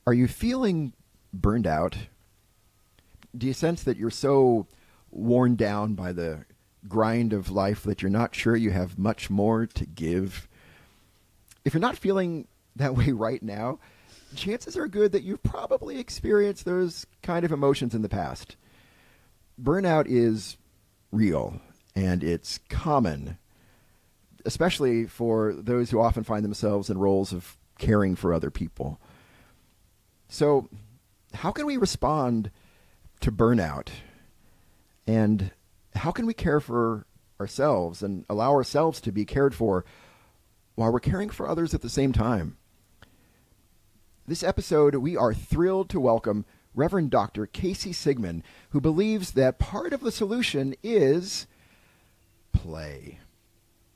Are you feeling burned out? Do you sense that you're so worn down by the grind of life that you're not sure you have much more to give? If you're not feeling that way right now, chances are good that you've probably experienced those kind of emotions in the past. Burnout is real, and it's common, especially for those who often find themselves in roles of caring for other people. So, how can we respond to burnout? And how can we care for ourselves and allow ourselves to be cared for while we're caring for others at the same time? This episode, we are thrilled to welcome Reverend Dr. Casey Sigmon, who believes that part of the solution is play.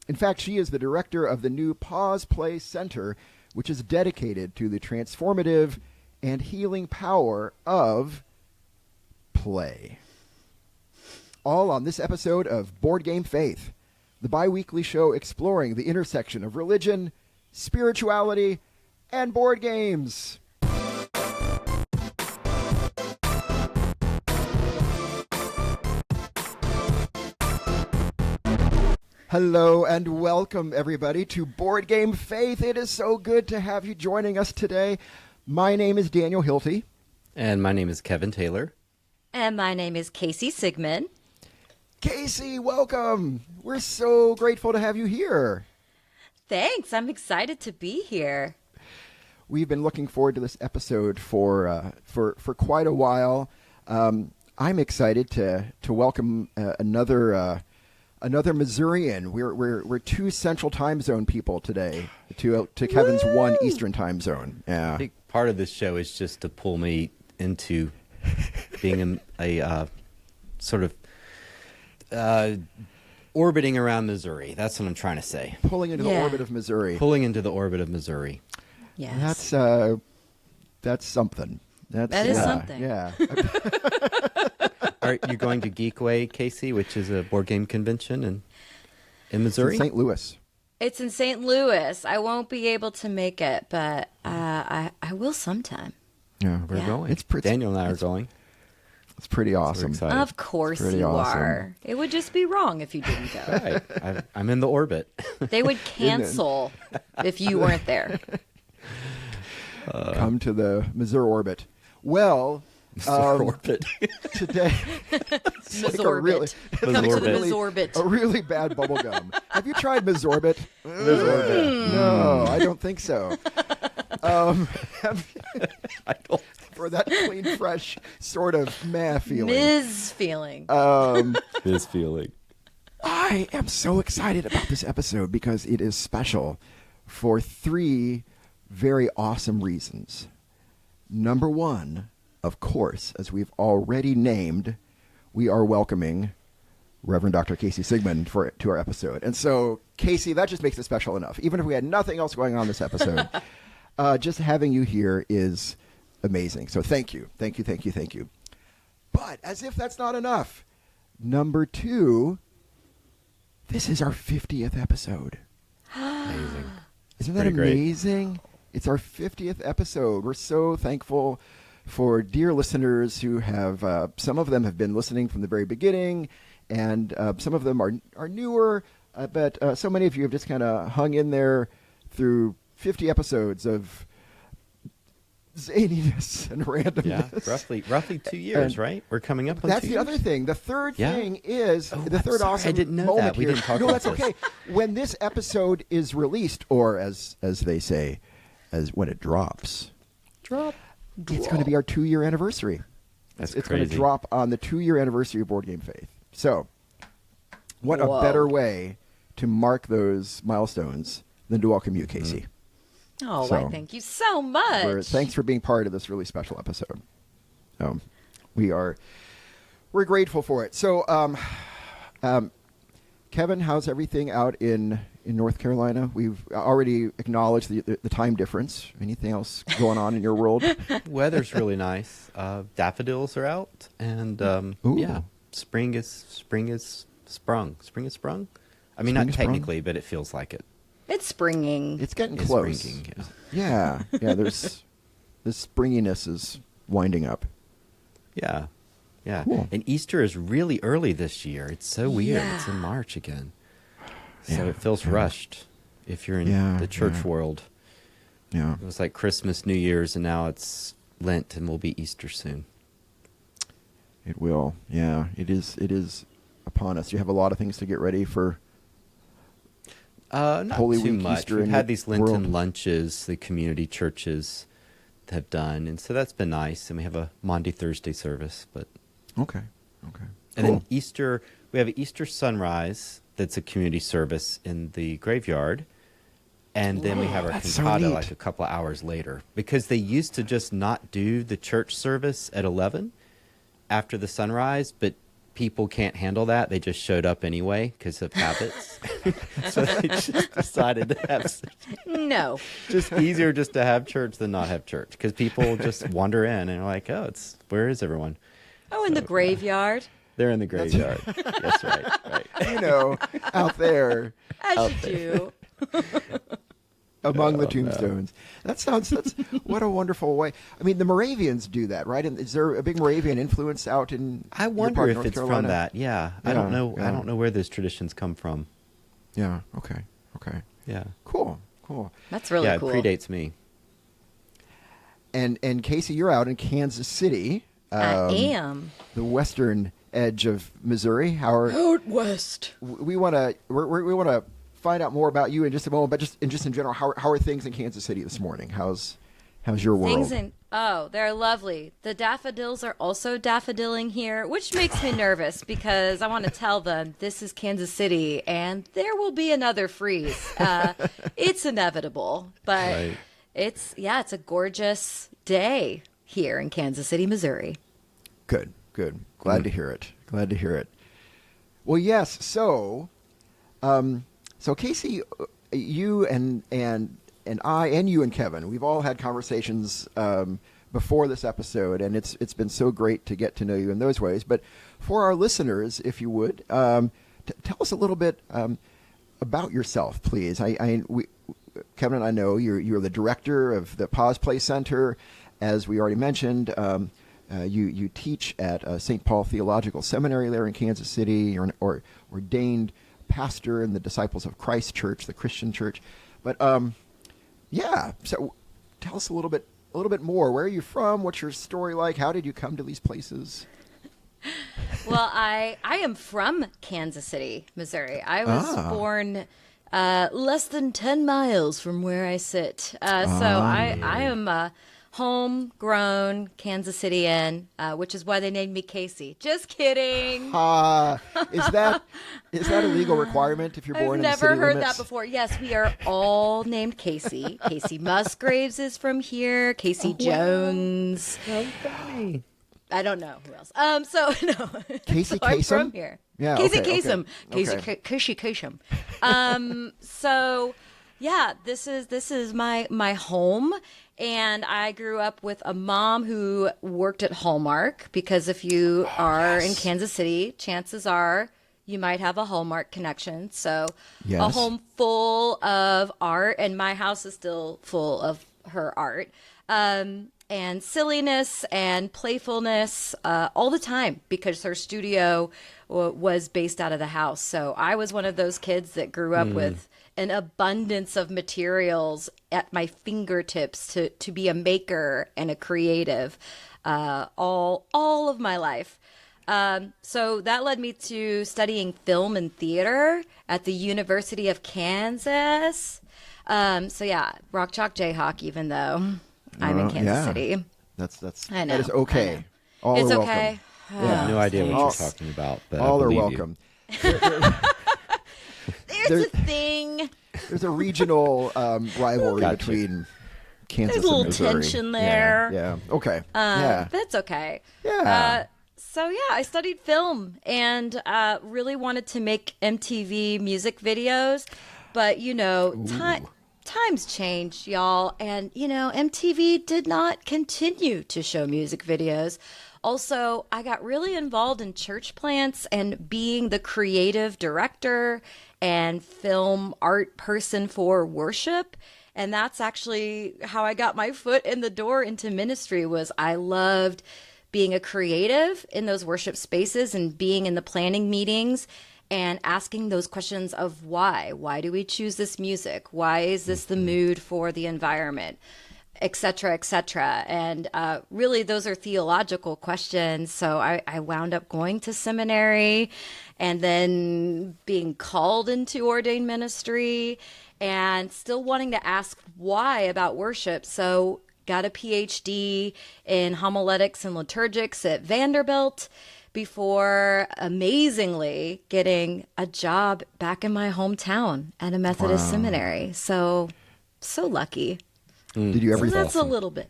In fact, she is the director of the new Paws Play Center, which is dedicated to the transformative and healing power of play. All on this episode of Board Game Faith, the bi-weekly show exploring the intersection of religion, spirituality, and board games. Hello and welcome, everybody, to Board Game Faith. It is so good to have you joining us today. My name is Daniel Hilty. And my name is Kevin Taylor. And my name is Casey Sigman. Casey, welcome. We're so grateful to have you here. Thanks. I'm excited to be here. We've been looking forward to this episode for quite a while. I'm excited to welcome another Missourian. We're two Central Time Zone people today to Kevin's one Eastern Time Zone. Yeah. A big part of this show is just to pull me into being a sort of orbiting around Missouri. That's what I'm trying to say. Pulling into the orbit of Missouri. Pulling into the orbit of Missouri. Yes. That's something. That is something. Yeah. Are you going to Geekway, Casey, which is a board game convention in Missouri? St. Louis. It's in St. Louis. I won't be able to make it, but I will sometime. Yeah, we're going. Daniel and I are going. It's pretty awesome. Of course you are. It would just be wrong if you didn't go. Right. I'm in the orbit. They would cancel if you weren't there. Come to the Missouri orbit. Well, orbit. Today, it's like a really bad bubble gum. Have you tried Misorbit? No, I don't think so. I don't. For that clean, fresh sort of meh feeling. Ms. feeling. This feeling. I am so excited about this episode because it is special for three very awesome reasons. Number one, of course, as we've already named, we are welcoming Reverend Dr. Casey Sigmon to our episode. And so, Casey, that just makes it special enough. Even if we had nothing else going on this episode, just having you here is amazing. So thank you. Thank you, thank you, thank you. But as if that's not enough, number two, this is our 50th episode. Amazing. Isn't that amazing? Great. It's our 50th episode. We're so thankful for dear listeners who have, some of them have been listening from the very beginning, and some of them are newer, but so many of you have just kind of hung in there through 50 episodes of zaniness and randomness. Yeah, roughly 2 years, right? We're coming up on 2 years. That's the other thing. The third thing is the third awesome I didn't know moment that. We here. didn't talk no, about that's this. okay. When this episode is released, or as they say, as when it drops, it's going to be our 2-year anniversary. It's going to drop on the 2-year anniversary of Board Game Faith. So, what a better way to mark those milestones than to welcome you, Casey. Oh, why, thank you so much. Thanks for being part of this really special episode. We're grateful for it. So, Kevin, how's everything out in North Carolina? We've already acknowledged the time difference. Anything else going on in your world? Weather's really nice. Daffodils are out, and spring is sprung. Spring is sprung. I mean, not technically, but it feels like it. It's springing. It's getting close. Springing, Yeah. There's the springiness is winding up. Yeah. Yeah. Cool. And Easter is really early this year. It's so weird. Yeah. It's in March again. So Yeah, it feels yeah. rushed if you're in the church world. Yeah. It was like Christmas, New Year's, and now it's Lent and will be Easter soon. It will. Yeah, it is upon us. You have a lot of things to get ready for. Not Holy too Week, much. Easter We've in had the these Lenten world. lunches the community churches have done, and so that's been nice. And we have a Maundy Thursday service, but Okay. and Cool. then Easter, we have an Easter sunrise that's a community service in the graveyard, and then we have our That's so cantata neat. like a couple of hours later, because they used to just not do the church service at 11 after the sunrise, but people can't handle that. They just showed up anyway because of habits. So they just decided to have No. just easier just to have church than not have church, because people just wander in and are like, oh, where is everyone? Oh, in the graveyard. They're in the graveyard. That's right. You know, out there As you do. among the tombstones. That's what a wonderful way. I mean, the Moravians do that, right? And is there a big Moravian influence out in? I your wonder part of if North it's Carolina? from that. Yeah. I don't know. Yeah. I don't know where those traditions come from. Yeah. Okay. Yeah. Cool. That's really yeah, cool. it predates me. And Casey, you're out in Kansas City. I am. The western edge of Missouri. Out west. We want to find out more about you in just a moment, but just in general, how are things in Kansas City this morning? How's your world? They're lovely. The daffodils are also daffodiling here, which makes me nervous because I want to tell them this is Kansas City and there will be another freeze. It's inevitable, but Right. it's a gorgeous day here in Kansas City, Missouri. Good. Glad to hear it. Well, yes. So Casey, you and I and you and Kevin, we've all had conversations before this episode, and it's been so great to get to know you in those ways. But for our listeners, if you would, tell us a little bit about yourself, please. Kevin and I know you're the director of the Paws Play Center, as we already mentioned. You teach at St. Paul Theological Seminary there in Kansas City. You're an ordained pastor in the Disciples of Christ Church, the Christian church. But so tell us a little bit more. Where are you from? What's your story like? How did you come to these places? Well, I am from Kansas City, Missouri. I was born less than 10 miles from where I sit. I am a homegrown Kansas Cityan, which is why they named me Casey. Just kidding. Is that a legal requirement if you're born I've in the city never heard limits? that before. Yes, we are all named Casey. Casey Musgraves is from here. Casey Jones. How funny. I don't know who else. No. Casey So I'm Kasem? from here. Yeah, Casey okay, Kasem. okay. Casey Kasem. This is my home, and I grew up with a mom who worked at Hallmark, because if you are in Kansas City, chances are you might have a Hallmark connection. So a Yes. home full of art, and my house is still full of her art. And silliness and playfulness all the time, because her studio was based out of the house. So I was one of those kids that grew up with an abundance of materials at my fingertips to be a maker and a creative all of my life. So that led me to studying film and theater at the University of Kansas. Rock Chalk Jayhawk, even though I'm in Kansas City. That know, is okay. I know. All It's are okay. welcome. I have no idea what All- you're talking about, but All I are believe welcome. There's a thing. There's a regional rivalry Gotcha. between Kansas There's a and little Missouri. tension there. Yeah. Okay. That's okay. Yeah. I studied film and really wanted to make MTV music videos, but times changed, y'all, and MTV did not continue to show music videos. Also, I got really involved in church plants and being the creative director and film art person for worship. And that's actually how I got my foot in the door into ministry. Was I loved being a creative in those worship spaces and being in the planning meetings and asking those questions of why. Why do we choose this music? Why is this the mood for the environment? Et cetera, et cetera. And really, those are theological questions. So I wound up going to seminary and then being called into ordained ministry and still wanting to ask why about worship. So got a PhD in homiletics and liturgics at Vanderbilt before amazingly getting a job back in my hometown at a Methodist seminary. So lucky. Did you ever? So that's a little bit.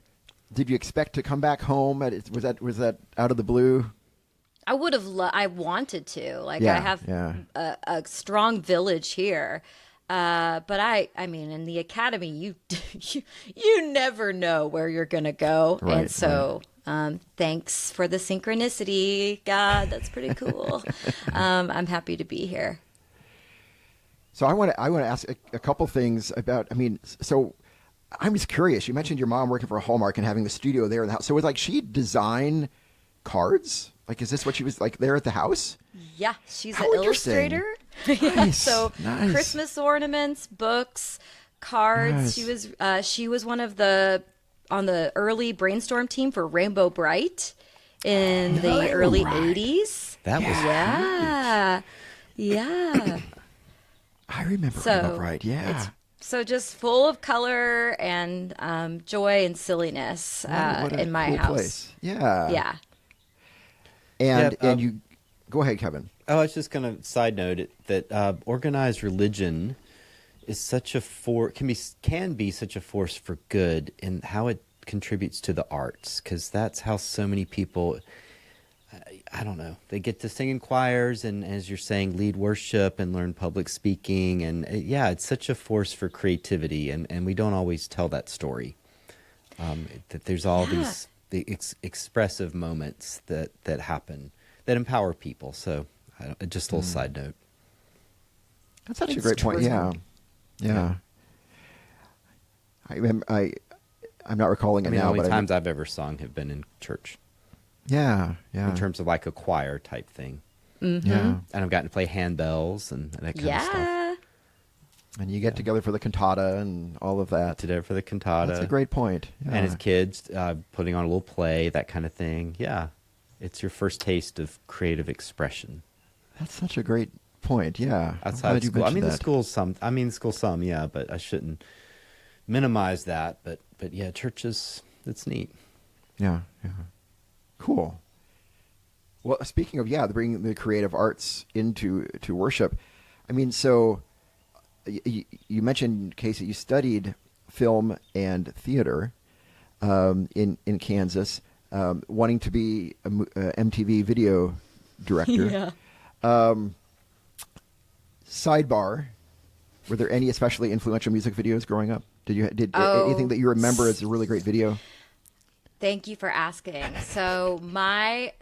Did you expect to come back home? Was that out of the blue? I would have. I wanted to. Like Yeah, I have yeah. a strong village here, but I mean, in the academy, you never know where you're gonna go, Right, and so. Thanks for the synchronicity, God. That's pretty cool. I'm happy to be here. So I want to ask a couple things about. I mean, so I'm just curious. You mentioned your mom working for Hallmark and having the studio there in the house. So was like she design cards? Like, is this what she was like there at the house? Yeah, she's How an interesting. illustrator. Yeah, Nice, so nice. Christmas ornaments, books, cards. Nice. She was one of the on the early brainstorm team for Rainbow Bright in the early Bright. 80s. That was Yeah. Yeah. I remember So Rainbow Bright. Yeah. it's so just full of color and joy and silliness What a in my cool house. place. Yeah. Yeah. And Yeah, you go ahead, Kevin. Oh, I was just going to side note that organized religion is such a can be such a force for good in how it contributes to the arts, because that's how so many people, I don't know, they get to sing in choirs and, as you're saying, lead worship and learn public speaking, and yeah, it's such a force for creativity, and we don't always tell that story. That there's all these expressive moments that happen that empower people. So just a little side note. That's such a It's great point. true. Yeah. Yeah. I remember. I'm not recalling it I mean, the now, only but times I've ever sung have been in church, yeah. in terms of like a choir type thing. Yeah. And I've gotten to play handbells and that kind of stuff. Yeah. And you get together for the cantata and all of that. Did it for the cantata. That's a great point. Yeah. And as kids, putting on a little play, that kind of thing. Yeah. It's your first taste of creative expression. That's such a great point. Yeah. I'm Outside glad of you school. I mean, mentioned the school some, yeah, but I shouldn't minimize that. But yeah, churches, it's neat. Yeah. Yeah. Cool. Well, speaking of, bringing the creative arts into worship, I mean, so you mentioned, Casey, you studied film and theater in Kansas, wanting to be a MTV video director. Yeah. Sidebar: were there any especially influential music videos growing up? Did Oh, anything that you remember as a really great video? Thank you for asking. So my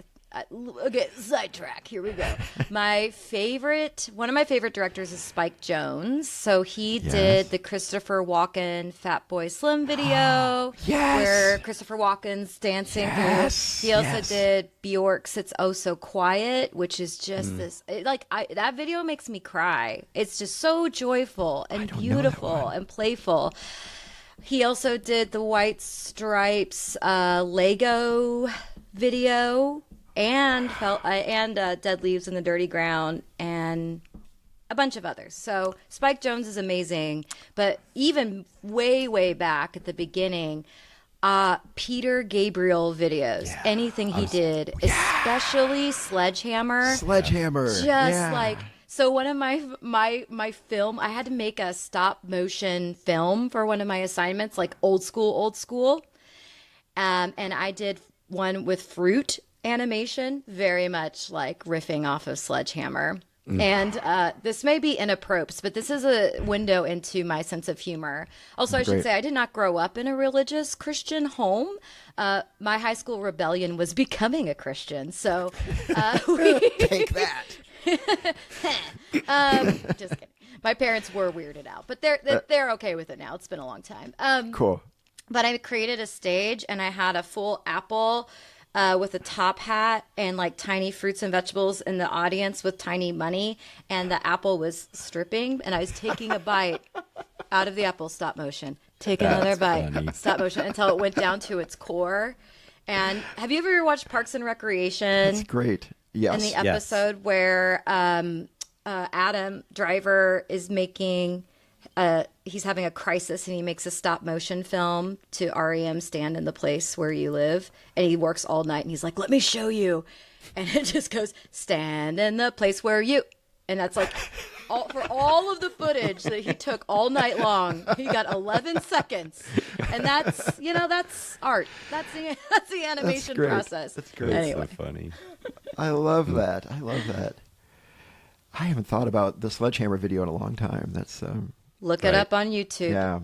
okay, sidetrack. Here we go. One of my favorite directors is Spike Jonze. So he Yes. did the Christopher Walken Fat Boy Slim video, Yes. where Christopher Walken's dancing Yes. through. He also Yes. did Bjork's "It's Oh So Quiet," which is just that video makes me cry. It's just so joyful and don't know that beautiful one. and playful. He also did the White Stripes Lego video and Dead Leaves in the Dirty Ground and a bunch of others. So Spike Jonze is amazing, but even way back at the beginning, Peter Gabriel videos, anything he did, especially Sledgehammer. So one of my film, I had to make a stop motion film for one of my assignments, like old school. And I did one with fruit animation, very much like riffing off of Sledgehammer. And this may be inappropriate, but this is a window into my sense of humor. Also, I should Great. say I did not grow up in a religious Christian home. My high school rebellion was becoming a Christian. So Take that. just kidding. My parents were weirded out, but they're okay with it now. It's been a long time. Cool. But I created a stage, and I had a full apple with a top hat and like tiny fruits and vegetables in the audience with tiny money, and the apple was stripping, and I was taking a bite out of the apple, stop motion. Take another bite, funny. stop motion, until it went down to its core. And have you ever watched Parks and Recreation? That's great. Yes. In the episode where Adam Driver is making, he's having a crisis, and he makes a stop motion film to REM Stand in the Place Where You Live. And he works all night, and he's like, let me show you. And it just goes, stand in the place where you. And that's like, for all of the footage that he took all night long, he got 11 seconds. And that's art. That's the animation great. process. That's great. Anyway. So funny. I love that. I haven't thought about the Sledgehammer video in a long time. That's Look it up on YouTube. Yeah.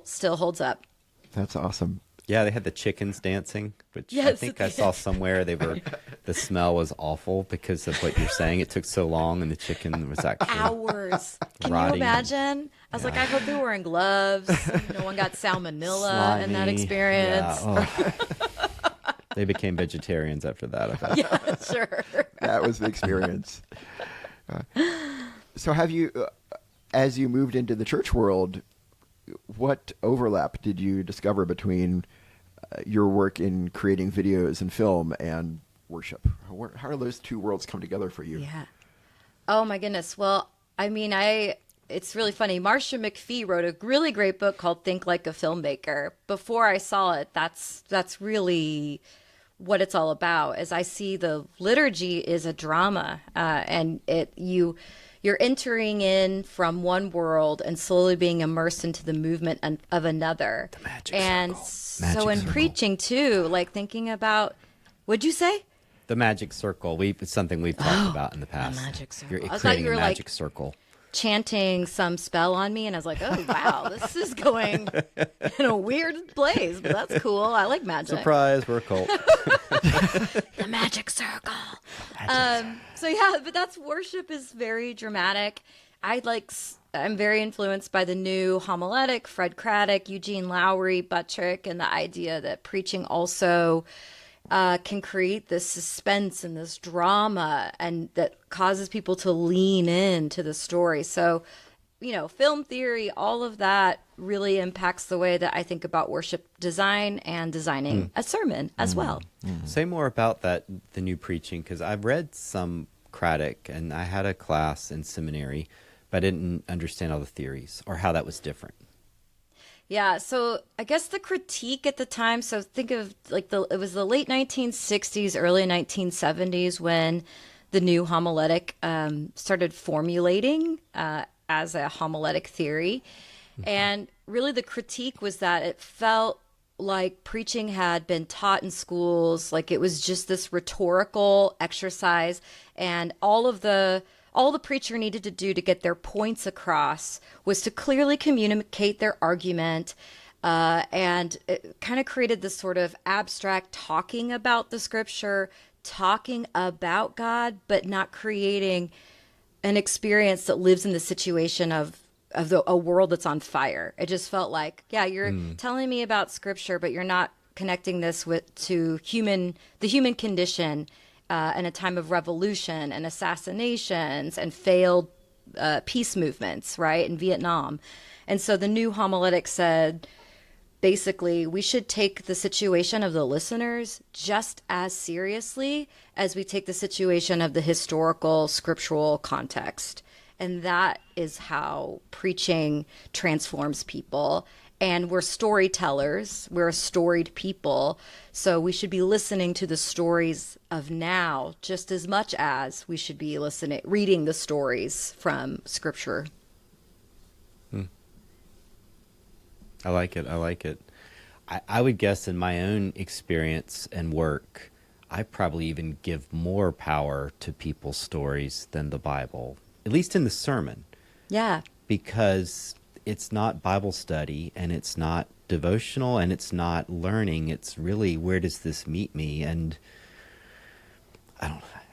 Still holds up. That's awesome. Yeah, they had the chickens dancing, which I Yes. think I saw somewhere. The smell was awful because of what you're saying. It took so long, and the chicken was actually Hours. Can you rotting. imagine? I was like, I hope they're wearing gloves. No one got salmonella in that slimy. experience. Yeah, oh. They became vegetarians after that, I bet. Yeah, sure. That was the experience. So have you, as you moved into the church world, what overlap did you discover between your work in creating videos and film and worship? How do those two worlds come together for you? Yeah. Oh my goodness. Well, I mean, it's really funny. Marcia McPhee wrote a really great book called Think Like a Filmmaker. Before I saw it, that's really what it's all about. As I see the liturgy is a drama, and you're entering in from one world and slowly being immersed into the movement of another. The magic and circle. so Magic in circle. preaching too, like thinking about, what'd you say? The magic circle. It's something we've talked about in the past. magic circle. You're I thought creating you a were, magic like, circle. Chanting some spell on me, and I was like, oh wow, this is going in a weird place, but that's cool. I like magic. Surprise, we're a cult. The magic circle. So yeah, but that's worship is very dramatic. I'm very influenced by the new homiletic, Fred Craddock, Eugene Lowry, Buttrick, and the idea that preaching also can create this suspense and this drama, and that causes people to lean into the story. So, film theory, all of that really impacts the way that I think about worship design and designing a sermon as well. Say more about that, the new preaching, because I've read some Craddock, and I had a class in seminary, but I didn't understand all the theories or how that was different. Yeah, so I guess the critique at the time, so think of it was the late 1960s, early 1970s when the new homiletic started formulating as a homiletic theory. And really the critique was that it felt like preaching had been taught in schools, like it was just this rhetorical exercise, and all the preacher needed to do to get their points across was to clearly communicate their argument, and it kind of created this sort of abstract talking about the scripture, talking about God, but not creating an experience that lives in the situation of a world that's on fire. It just felt like, yeah, you're telling me about scripture, but you're not connecting this to the human condition in a time of revolution and assassinations and failed peace movements, right, in Vietnam. And so the new homiletic said, basically, we should take the situation of the listeners just as seriously as we take the situation of the historical scriptural context. And that is how preaching transforms people. And we're storytellers. We're a storied people. So we should be listening to the stories of now just as much as we should be reading the stories from Scripture. I like it. I would guess in my own experience and work, I probably even give more power to people's stories than the Bible, at least in the sermon. Yeah. Because it's not Bible study, and it's not devotional, and it's not learning. It's really, where does this meet me? And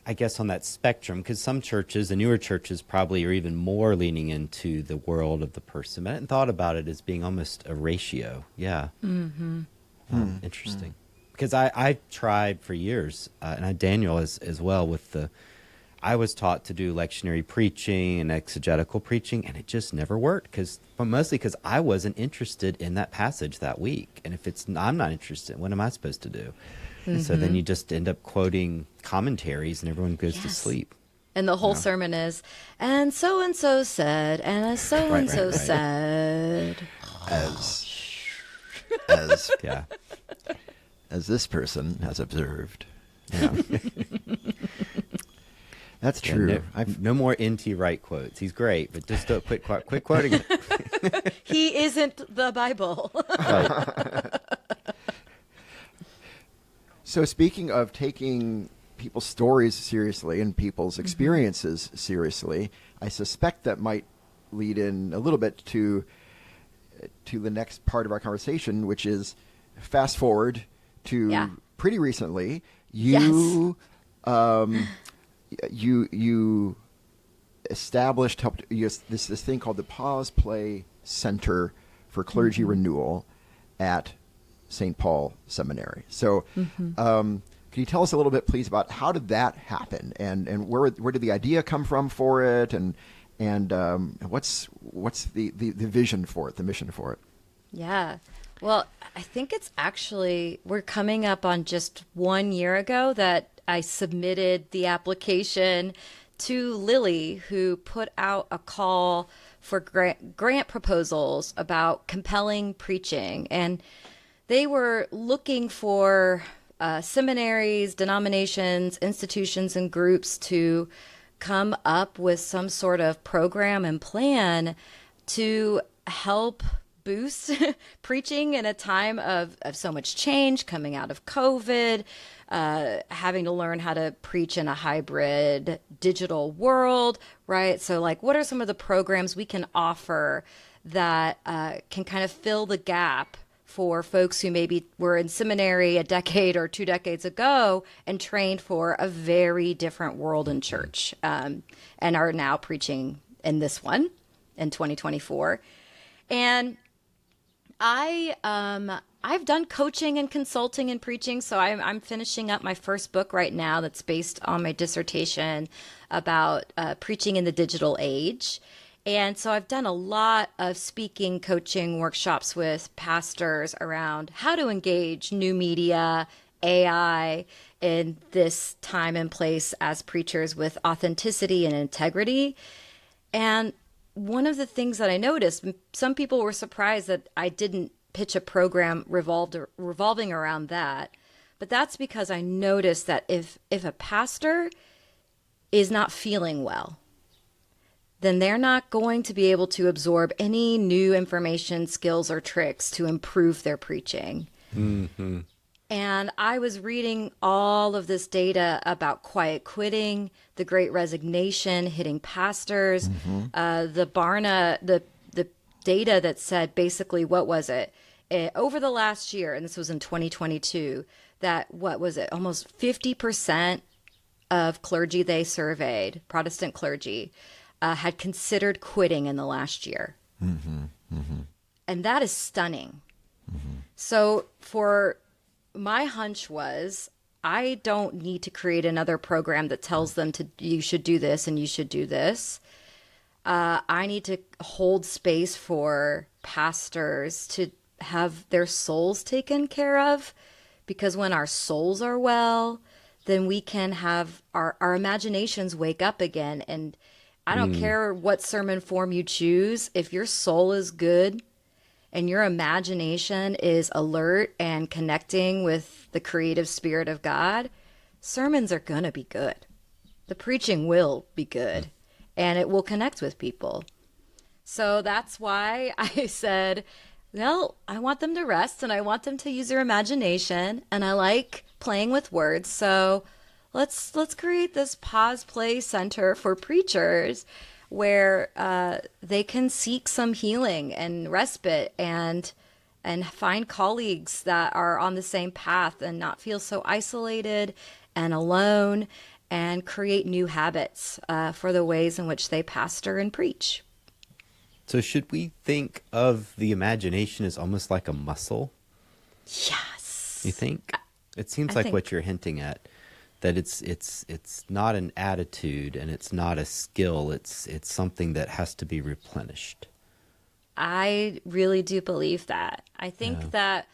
I I guess, on that spectrum, because some churches, the newer churches, probably are even more leaning into the world of the person. I hadn't thought about it as being almost a ratio. Yeah. Mm-hmm. Interesting. Because I tried for years, and Daniel as well, with I was taught to do lectionary preaching and exegetical preaching, and it just never worked, mostly because I wasn't interested in that passage that week. And if I'm not interested, what am I supposed to do? And so then you just end up quoting commentaries and everyone goes to sleep. And the whole sermon is, and so said, and so said. As Yeah. as this person has observed. Yeah. That's Yeah, true. no more N.T. Wright quotes. He's great, but just don't quit quoting it. He isn't the Bible. Right. So speaking of taking people's stories seriously and people's experiences seriously, I suspect that might lead in a little bit to the next part of our conversation, which is fast forward to pretty recently. You you established this thing called the Paws Play Center for Clergy Renewal at St. Paul Seminary. So can you tell us a little bit, please, about how did that happen, and where did the idea come from for it, and what's the vision for it, the mission for it? Yeah. Well, I think it's actually, we're coming up on just 1 year ago that I submitted the application to Lily, who put out a call for grant proposals about compelling preaching. And they were looking for seminaries, denominations, institutions, and groups to come up with some sort of program and plan to help boost preaching in a time of so much change, coming out of COVID, having to learn how to preach in a hybrid digital world, right? So like, what are some of the programs we can offer that can kind of fill the gap for folks who maybe were in seminary a decade or 2 decades ago and trained for a very different world in church, and are now preaching in this one in 2024. And I've done coaching and consulting and preaching, so I'm finishing up my first book right now that's based on my dissertation about preaching in the digital age. And so I've done a lot of speaking, coaching workshops with pastors around how to engage new media, AI in this time and place as preachers with authenticity and integrity. And one of the things that I noticed, some people were surprised that I didn't pitch a program revolving around that. But that's because I noticed that if a pastor is not feeling well, then they're not going to be able to absorb any new information, skills, or tricks to improve their preaching. Mm-hmm. And I was reading all of this data about quiet quitting, the Great Resignation hitting pastors, the data that said basically, what was it? Over the last year, and this was in 2022, that what was it? Almost 50% of clergy they surveyed, Protestant clergy, had considered quitting in the last year. And that is stunning. So for my hunch was, I don't need to create another program that tells them you should do this and you should do this. I need to hold space for pastors to have their souls taken care of, because when our souls are well, then we can have our imaginations wake up again. And I don't care what sermon form you choose. If your soul is good and your imagination is alert and connecting with the creative spirit of God, sermons are going to be good. The preaching will be good, and it will connect with people. So that's why I said, well, I want them to rest and I want them to use their imagination, and I like playing with words. So let's create this Pause Play Center for preachers where they can seek some healing and respite and find colleagues that are on the same path and not feel so isolated and alone, and create new habits for the ways in which they pastor and preach. So should we think of the imagination as almost like a muscle? Yes. You think? It seems I like think- what you're hinting at, that it's not an attitude and it's not a skill. It's something that has to be replenished. I really do believe that. I think that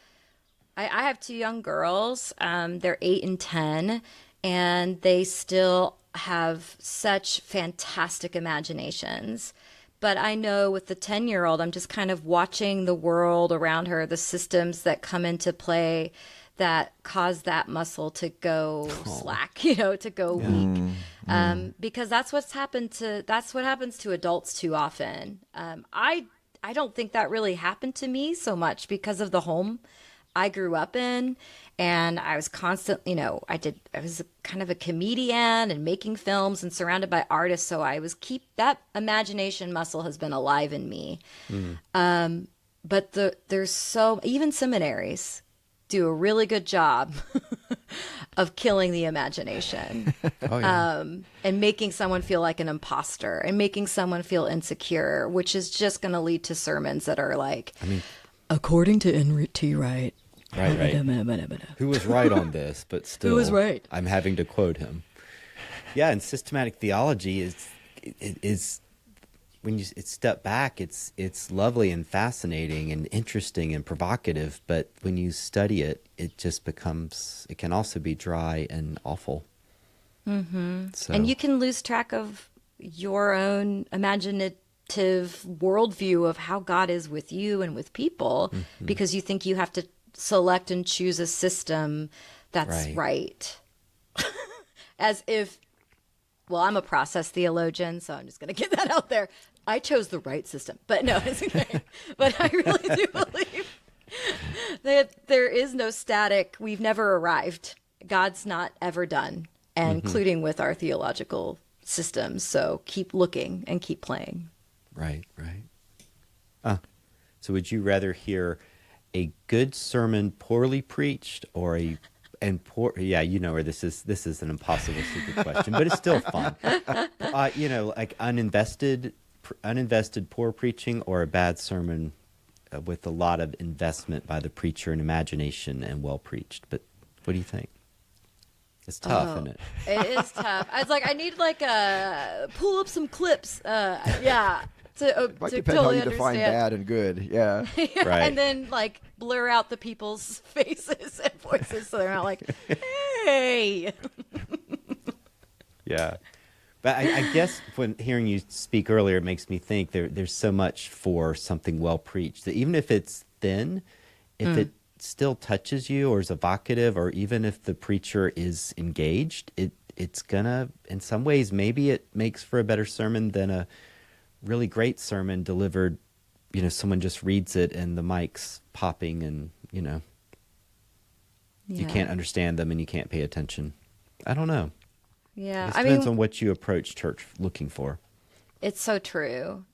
I have two young girls. They're 8 and 10, and they still have such fantastic imaginations. But I know with the 10-year-old, I'm just kind of watching the world around her, the systems that come into play that cause that muscle to go slack, to go weak. Because that's what happens to adults too often. I don't think that really happened to me so much because of the home I grew up in, and I was constantly, I was kind of a comedian and making films and surrounded by artists. So that imagination muscle has been alive in me. But even seminaries do a really good job of killing the imagination. Oh, yeah. And making someone feel like an imposter and making someone feel insecure, which is just going to lead to sermons that are like, according to N.T. Wright. Right. Who was right on this, but still, Who was right? I'm having to quote him. Yeah, and systematic theology is when you step back, it's lovely and fascinating and interesting and provocative. But when you study it, it can also be dry and awful. Mm-hmm. So. And you can lose track of your own imaginative worldview of how God is with you and with people, because you think you have to select and choose a system that's right. As if, well, I'm a process theologian, so I'm just going to get that out there. I chose the right system, but no, it's okay. But I really do believe that there is no static. We've never arrived. God's not ever done, and including with our theological systems. So keep looking and keep playing. Right. So would you rather hear a good sermon poorly preached or where this is an impossible stupid question, but it's still fun. Like uninvested poor preaching, or a bad sermon with a lot of investment by the preacher and imagination and well preached. But what do you think? It's tough, isn't it? It is tough. I was like, I need pull up some clips. To Might to depend totally how you define understand. bad and good. Yeah. Right. And then blur out the people's faces and voices so they're not like, hey. Yeah. But I guess when hearing you speak earlier, it makes me think there's so much for something well preached that even if it's thin, if it still touches you or is evocative, or even if the preacher is engaged, it's gonna, in some ways, maybe it makes for a better sermon than a really great sermon delivered, someone just reads it and the mic's popping and, you can't understand them and you can't pay attention. I don't know. Yeah. It depends on what you approach church looking for. It's so true.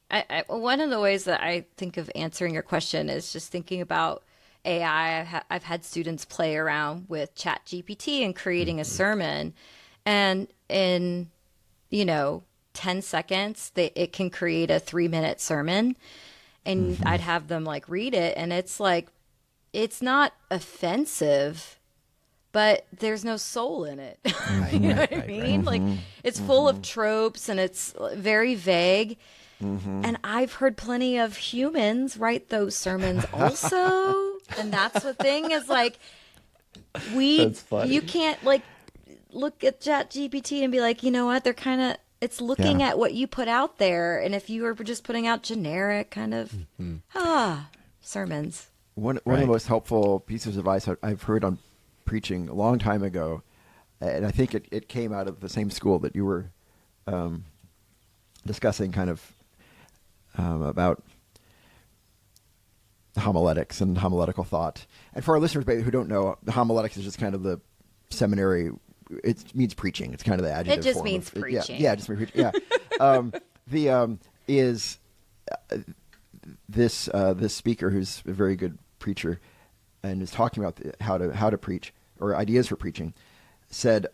One of the ways that I think of answering your question is just thinking about AI. I've had students play around with ChatGPT and creating a sermon, and in 10 seconds it can create a 3-minute sermon, and I'd have them read it, and it's not offensive, but there's no soul in it. You know what I mean? It's full of tropes and it's very vague. And I've heard plenty of humans write those sermons also. And that's the thing is That's funny. you can't look at ChatGPT and be like, you know what? They're kind of, it's looking at what you put out there. And if you were just putting out generic kind of, sermons. One of the most helpful pieces of advice I've heard on preaching a long time ago, and I think it came out of the same school that you were discussing kind of about homiletics and homiletical thought. And for our listeners who don't know, the homiletics is just kind of the seminary. It means preaching. It's kind of the adjective. It just form means of, preaching. Yeah, just preaching. Yeah. This speaker, who's a very good preacher and is talking about how to preach or ideas for preaching, said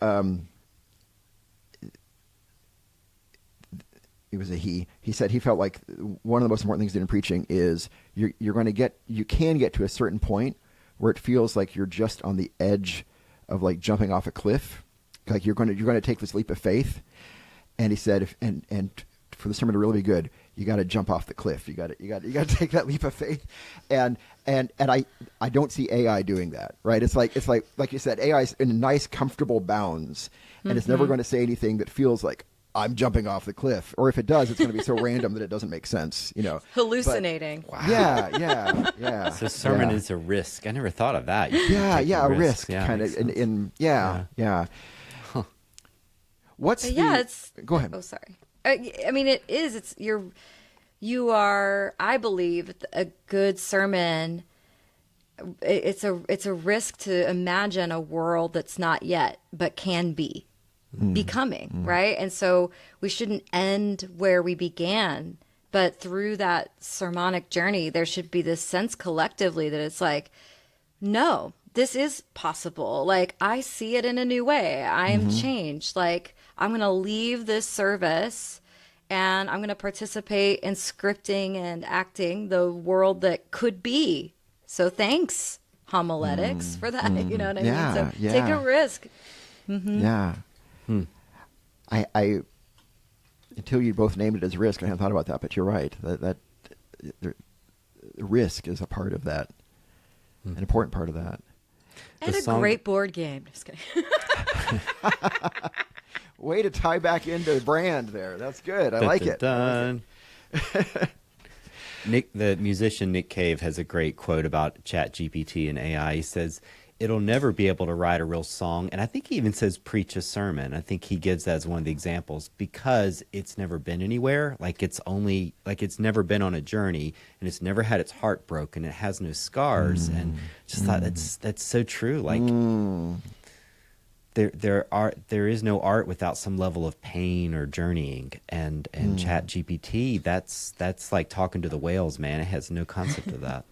it was a he said he felt like one of the most important things in preaching is you can get to a certain point where it feels like you're just on the edge of like jumping off a cliff, like you're going to take this leap of faith. And he said, and for the sermon to really be good, you got to jump off the cliff. You got to take that leap of faith. And I don't see AI doing that, right? It's like you said, AI is in nice, comfortable bounds, and it's never going to say anything that feels like I'm jumping off the cliff. Or if it does, it's going to be so random that it doesn't make sense, you know. Hallucinating. But, wow. Yeah. So sermon is a risk. I never thought of that. A risk Yeah, kind of. Yeah. Huh. What's Go ahead. Oh, sorry. I mean, it is. It's you are. I believe a good sermon. It's a risk to imagine a world that's not yet, but can be becoming, right? And so we shouldn't end where we began, but through that sermonic journey, there should be this sense collectively that it's like, no, this is possible. Like, I see it in a new way. I am changed. Like, I'm going to leave this service and I'm going to participate in scripting and acting the world that could be. So thanks, homiletics, for that. You know what I mean? So take a risk. Yeah. I until you both named it as risk, I hadn't thought about that, but you're right. That the risk is a part of that, an important part of that. And a great board game. Just kidding. Way to tie back into the brand there. That's good. I like it. Nick, the musician Nick Cave, has a great quote about ChatGPT and AI. He says, it'll never be able to write a real song. And I think he even says preach a sermon. I think he gives that as one of the examples because it's never been anywhere. Like it's never been on a journey and it's never had its heart broken. It has no scars. And just thought that's so true. Like there is no art without some level of pain or journeying. And ChatGPT, that's like talking to the whales, man. It has no concept of that.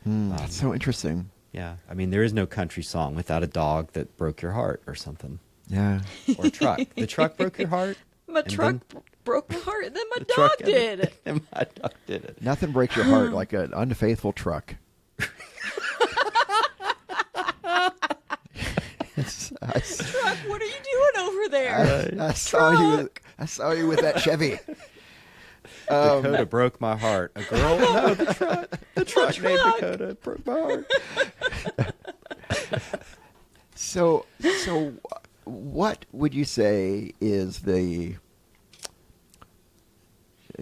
That's so interesting. Yeah, I mean, there is no country song without a dog that broke your heart or something. Yeah. Or a truck. The truck broke your heart? My truck broke my heart, and then my dog did. And my dog did it. Nothing breaks your heart like an unfaithful truck. Truck, what are you doing over there? I saw you with that Chevy. Dakota broke my heart. A girl? No, the truck named Dakota broke my heart. So what would you say is the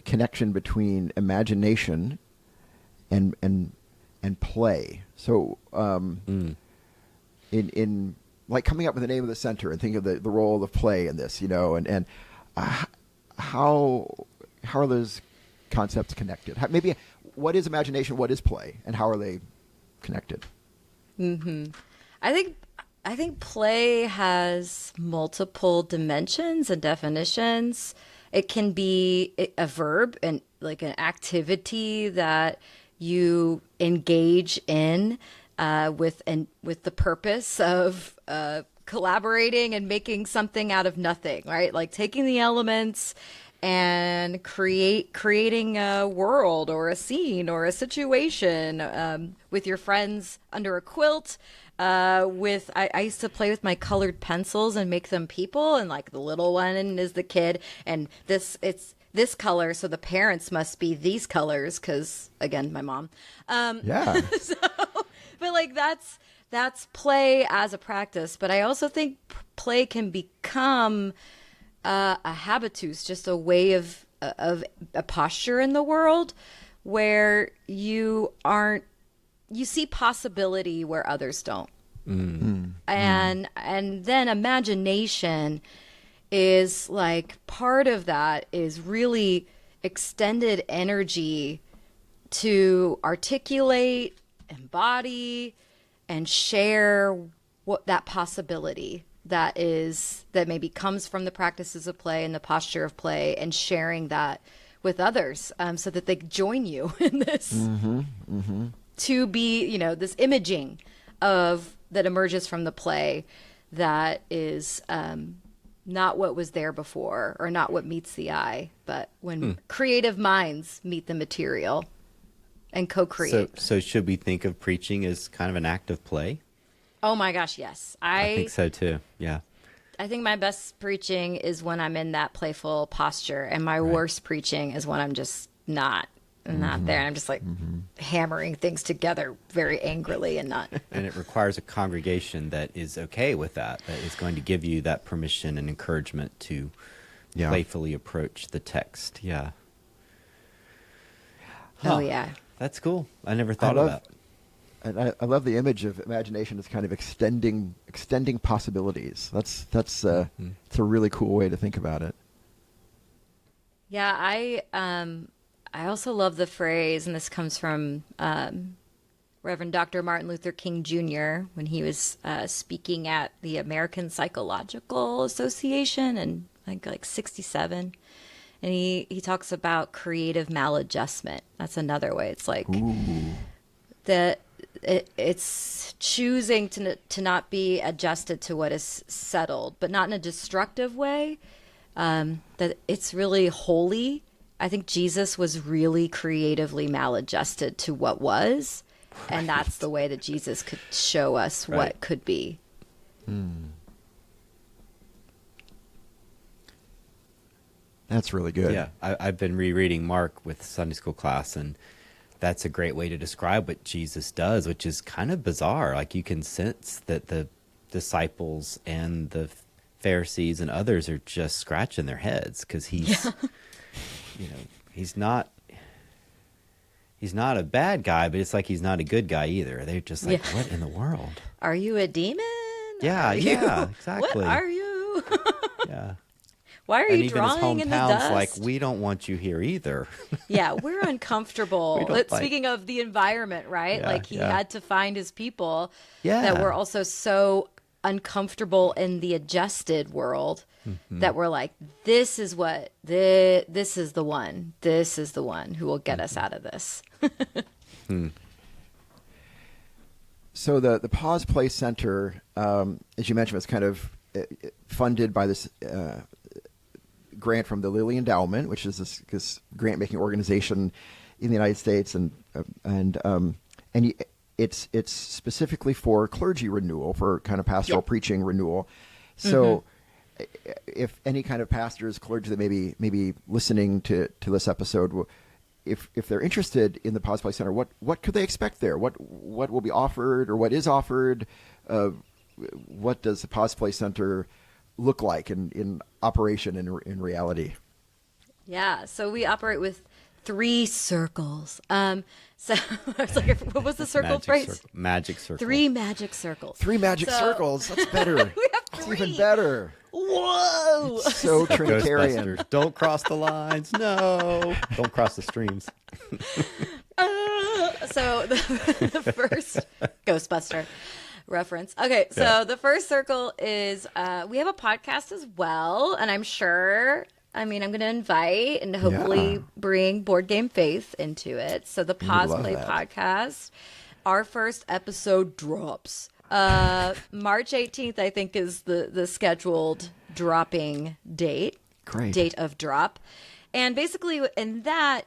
connection between imagination and play? So in like coming up with the name of the center and think of the role of play in this, you know, and how are those concepts connected? Maybe what is imagination, what is play, and how are they connected? I think play has multiple dimensions and definitions. It can be a verb and like an activity that you engage in with the purpose of collaborating and making something out of nothing, right? Like taking the elements and creating a world or a scene or a situation with your friends under a quilt. I used to play with my colored pencils and make them people, and like the little one is the kid, and it's this color, so the parents must be these colors because again, my mom. Yeah. But like that's play as a practice. But I also think play can become a habitus, just a way of a posture in the world where you see possibility where others don't. And then imagination is like part of that is really extended energy to articulate, embody, and share what that possibility that maybe comes from the practices of play and the posture of play, and sharing that with others so that they join you in this to be, this imaging of that emerges from the play that is not what was there before or not what meets the eye, but when creative minds meet the material and co-create. So should we think of preaching as kind of an act of play? Oh my gosh, yes. I think so too. Yeah. I think my best preaching is when I'm in that playful posture, and my worst preaching is when I'm just not there. I'm just like hammering things together very angrily and not. And it requires a congregation that is okay with that is going to give you that permission and encouragement to playfully approach the text. Yeah. Oh, yeah. That's cool. I never thought of that. And I love the image of imagination as kind of extending possibilities. It's a really cool way to think about it. Yeah, I also love the phrase, and this comes from Reverend Dr. Martin Luther King Jr. when he was speaking at the American Psychological Association in like 67. And he talks about creative maladjustment. That's another way. It's like that it's choosing to not be adjusted to what is settled, but not in a destructive way. That it's really holy. I think Jesus was really creatively maladjusted to what was, and that's the way that Jesus could show us what could be. That's really good. Yeah, I've been rereading Mark with Sunday school class, and that's a great way to describe what Jesus does, which is kind of bizarre. Like you can sense that the disciples and the Pharisees and others are just scratching their heads because he's, he's not a bad guy, but it's like he's not a good guy either. They're just like, what in the world? Are you a demon? Yeah, exactly. What are you? Yeah. Why are and you even his drawing in the dust? hometown's like, we don't want you here either. Yeah, we're uncomfortable. Speaking of the environment, right? Yeah, he had to find his people Yeah. that were also so uncomfortable in the adjusted world that we're like, this is the one who will get us out of this. So the Paws Play Center, as you mentioned, was kind of funded by this grant from the Lilly Endowment, which is this grant-making organization in the United States, and it's specifically for clergy renewal, for kind of pastoral preaching renewal. So, if any kind of pastors, clergy that may be listening to this episode, if they're interested in the Paws Play Center, what could they expect there? What will be offered, or what is offered? What does the Paws Play Center look like in operation, in reality? Yeah, so we operate with 3 circles. So I was like, what was the circle phrase? Magic circle. 3 magic circles. 3 magic circles. That's better. We have 3. That's even better. Whoa! So Trinitarian. Ghostbusters. Don't cross the lines. No. Don't cross the streams. So the first Ghostbuster reference. Okay, so the first circle is we have a podcast as well, and I'm going to invite and hopefully bring Board Game Faith into it. So the Paws Play podcast, our first episode drops. March 18th, I think, is the scheduled dropping date. Great. Date of drop. And basically in that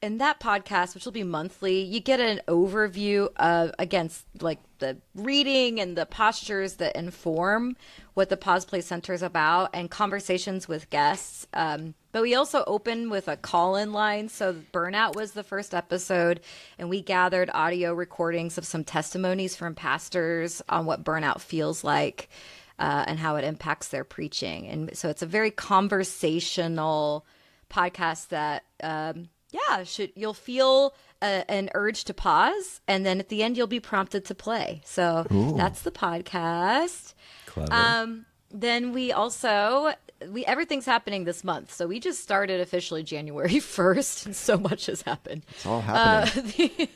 podcast, which will be monthly, you get an overview of, against like the reading and the postures that inform what the Paws Play Center is about, and conversations with guests. But we also open with a call-in line. So Burnout was the first episode, and we gathered audio recordings of some testimonies from pastors on what burnout feels like and how it impacts their preaching. And so it's a very conversational podcast that you'll feel an urge to pause, and then at the end you'll be prompted to play. So that's the podcast. Clever. Then we also everything's happening this month. So we just started officially January 1st, and so much has happened. It's all happening.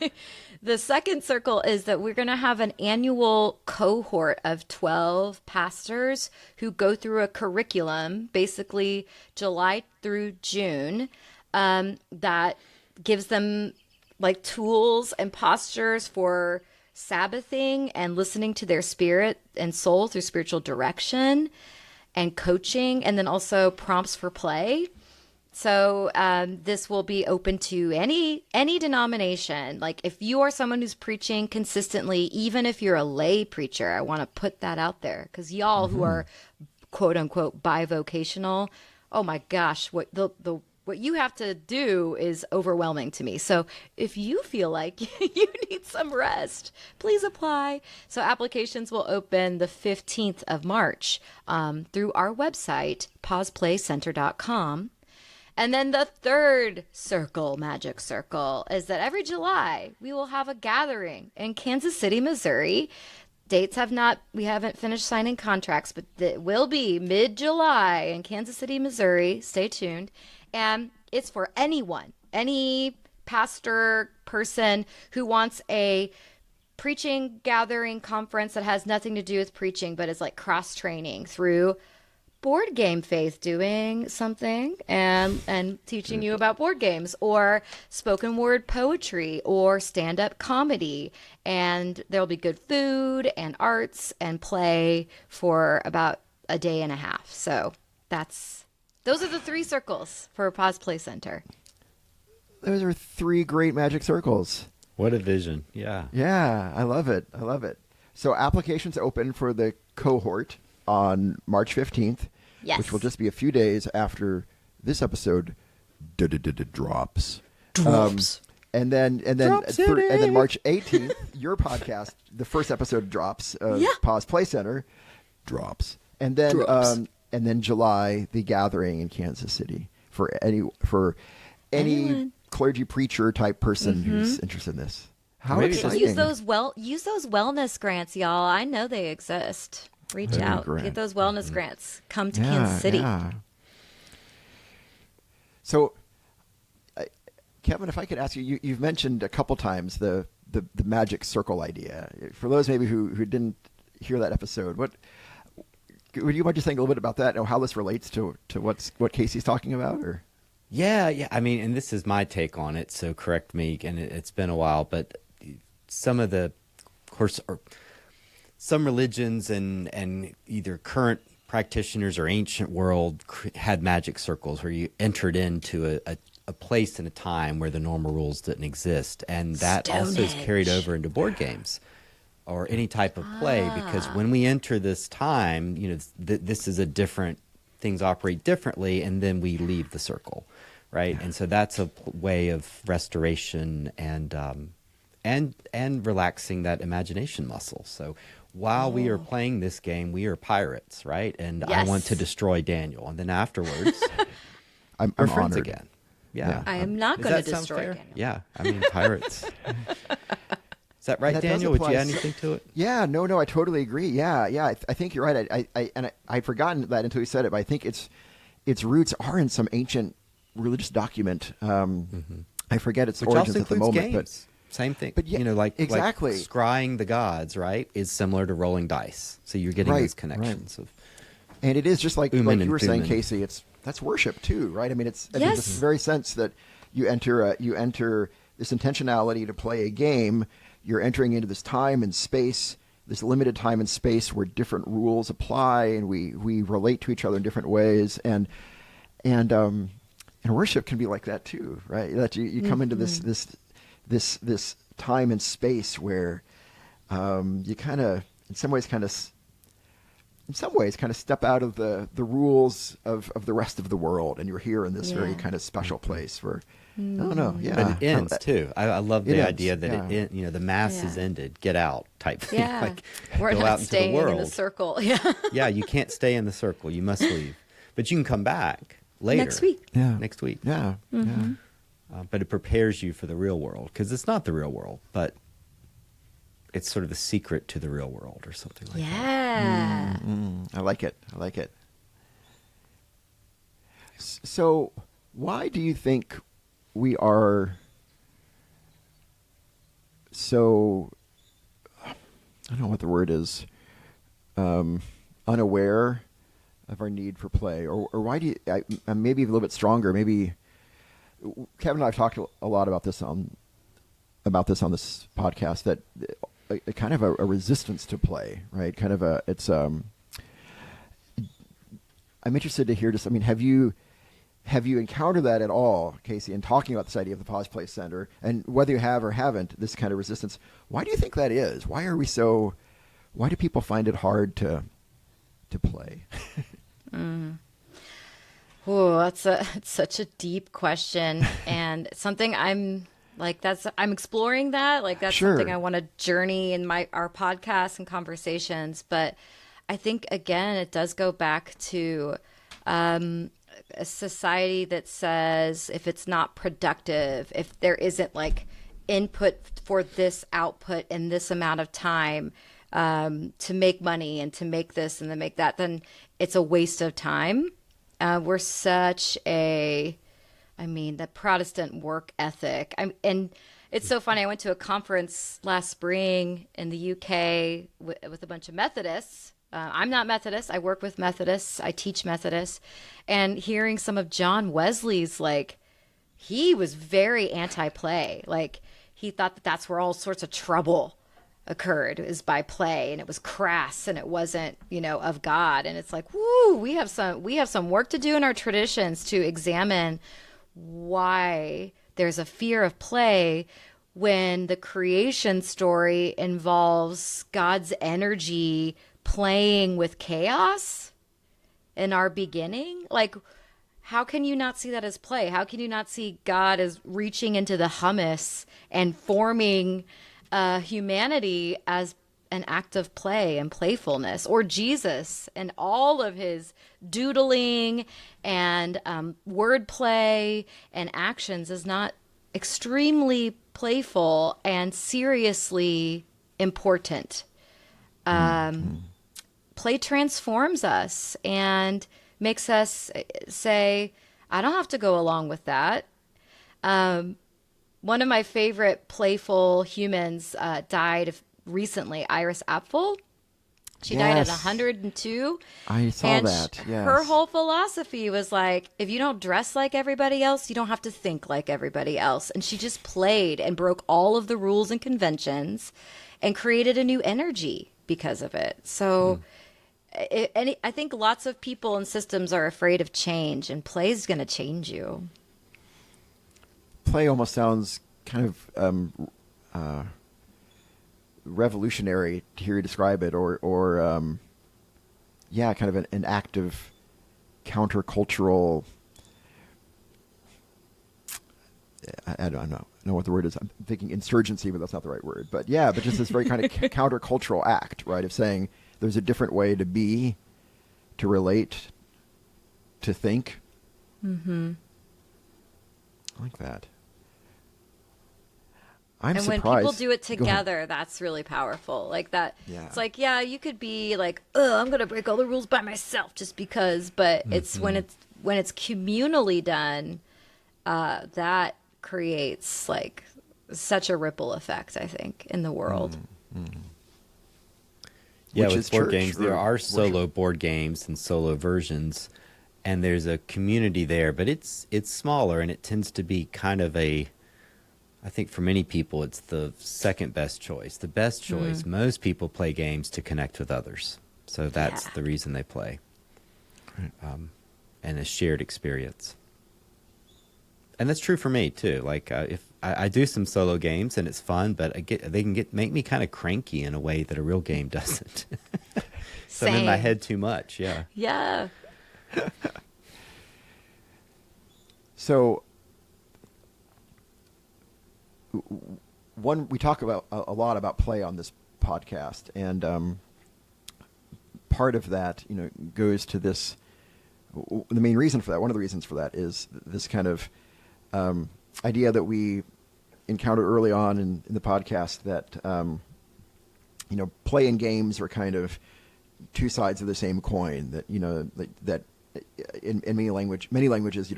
The second circle is that we're going to have an annual cohort of 12 pastors who go through a curriculum, basically July through June, that gives them like tools and postures for Sabbathing and listening to their spirit and soul through spiritual direction. and coaching, and then also prompts for play. So this will be open to any denomination. Like if you are someone who's preaching consistently, even if you're a lay preacher, I want to put that out there, because y'all who are quote unquote bivocational, oh my gosh, what you have to do is overwhelming to me. So if you feel like you need some rest, please apply. So applications will open the 15th of March through our website, pawsplaycenter.com. And then the third magic circle, is that every July we will have a gathering in Kansas City, Missouri. Dates we haven't finished signing contracts, but it will be mid-July in Kansas City, Missouri. Stay tuned. And it's for anyone, any pastor, person who wants a preaching gathering conference that has nothing to do with preaching, but is like cross-training through board game faith, doing something and teaching you about board games, or spoken word poetry, or stand-up comedy. And there'll be good food and arts and play for about a day and a half. So those are the 3 circles for Paws Play Center. Those are 3 great magic circles. What a vision. Yeah. Yeah, I love it. So applications open for the cohort on March 15th, Yes. which will just be a few days after this episode drops. And then March 18th, your podcast, the first episode drops of Paws Play Center drops. And then July, the gathering in Kansas City for any Anyone. clergy preacher type person who's interested in this. How Maybe exciting. Use those wellness grants, y'all. I know they exist. Reach out. Grant. Get those wellness grants. Come to Kansas City. Yeah. So, Kevin, if I could ask you, you've mentioned a couple times the magic circle idea. For those maybe who didn't hear that episode, would you mind just saying a little bit about that and how this relates to what Casey's talking about? Or Yeah. I mean, and this is my take on it, so correct me. And it's been a while, but some of the, of course, some religions and either current practitioners or ancient world had magic circles where you entered into a place and a time where the normal rules didn't exist. And that also is carried over into board games or any type of play, because when we enter this time, this is a different, things operate differently, and then we leave the circle, right? And so that's a way of restoration and relaxing that imagination muscle. So while we are playing this game, we are pirates, right? And I want to destroy Daniel. And then afterwards, I'm we're friends honored. again. Yeah. I am not Does going to that sound destroy fair? Daniel. Yeah. I mean, pirates. Is that right, That does Daniel? Would you apply. add anything to it? Yeah, no, I totally agree. Yeah, I think you're right. I'd forgotten that until you said it, but I think its roots are in some ancient religious document. I forget its Which origins also at the includes moment, games. Same thing. But yeah, like exactly. scrying the gods, right, is similar to rolling dice. So you're getting those connections of. and it is just like Uman you and were saying, Thuman. Casey. That's worship too, right? I mean, it's in Yes. the very sense that you enter this intentionality to play a game. You're entering into this time and space, this limited time and space where different rules apply, and we relate to each other in different ways. And worship can be like that too, right? That you come into this time and space where you kind of, in some ways, kind of step out of the rules of the rest of the world, and you're here in this very kind of special place where I don't know, yeah. But it ends too. I love the ends, idea that the mass is ended, get out type thing. Yeah. Like We're go not out into staying the world. in the circle. Yeah. Yeah, you can't stay in the circle. You must leave, but you can come back later Next week. Yeah. Next week. Yeah, yeah. But it prepares you for the real world, because it's not the real world, but it's sort of the secret to the real world or something like that. Yeah. I like it. So, why do you think we are so, I don't know what the word is, unaware of our need for play? Or why do you, maybe a little bit stronger, maybe, Kevin and I have talked a lot about this on this podcast, that a kind of a resistance to play, right? Kind of it's I'm interested to hear just, I mean, have you encountered that at all, Casey, in talking about this idea of the Paws Play Center, and whether you have or haven't, this kind of resistance? Why do you think that is? Why do people find it hard to play? Oh, it's such a deep question, and something I'm exploring that. Like that's Sure. something I want to journey in our podcasts and conversations. But I think again, it does go back to a society that says if it's not productive, if there isn't like input for this output in this amount of time to make money and to make this and to make that, then it's a waste of time. We're such the Protestant work ethic. And it's so funny. I went to a conference last spring in the UK with a bunch of Methodists. I'm not Methodist. I work with Methodists. I teach Methodists. And hearing some of John Wesley's, like, he was very anti-play. Like, he thought that that's where all sorts of trouble occurred, is by play, and it was crass and it wasn't, of God. And it's like, woo, we have some work to do in our traditions to examine why there's a fear of play when the creation story involves God's energy playing with chaos in our beginning. Like, how can you not see that as play? How can you not see God as reaching into the hummus and forming humanity as an act of play and playfulness? Or Jesus and all of his doodling and wordplay and actions is not extremely playful and seriously important. Play transforms us and makes us say, I don't have to go along with that. One of my favorite playful humans died recently, Iris Apfel. She died at 102. I saw that, yes. Her whole philosophy was like, if you don't dress like everybody else, you don't have to think like everybody else. And she just played and broke all of the rules and conventions and created a new energy because of it. So I think lots of people and systems are afraid of change, and play is going to change you. Play almost sounds kind of revolutionary to hear you describe it, or kind of an active countercultural. I don't know what the word is. I'm thinking insurgency, but that's not the right word. But just this very kind of countercultural act, right? Of saying there's a different way to be, to relate, to think. Mm-hmm. I like that. I'm surprised. When people do it together, that's really powerful. Like that. Yeah. It's like, you could be like, I'm going to break all the rules by myself just because, but it's when it's communally done, that creates like such a ripple effect, I think, in the world. Mm-hmm. Yeah, with board games, there are solo board games and solo versions, and there's a community there, but it's smaller, and it tends to be kind of I think for many people, it's the second best choice. The best choice, most people play games to connect with others. So that's the reason they play. And a shared experience. And that's true for me, too. Like, if I do some solo games, and it's fun, but they can make me kind of cranky in a way that a real game doesn't. So I'm in my head too much, Yeah. So, we talk about a lot about play on this podcast, and part of that, goes to this. The main reason for that, one of the reasons for that, is this kind of idea that we encountered early on in the podcast that play and games are kind of two sides of the same coin. That that in many languages,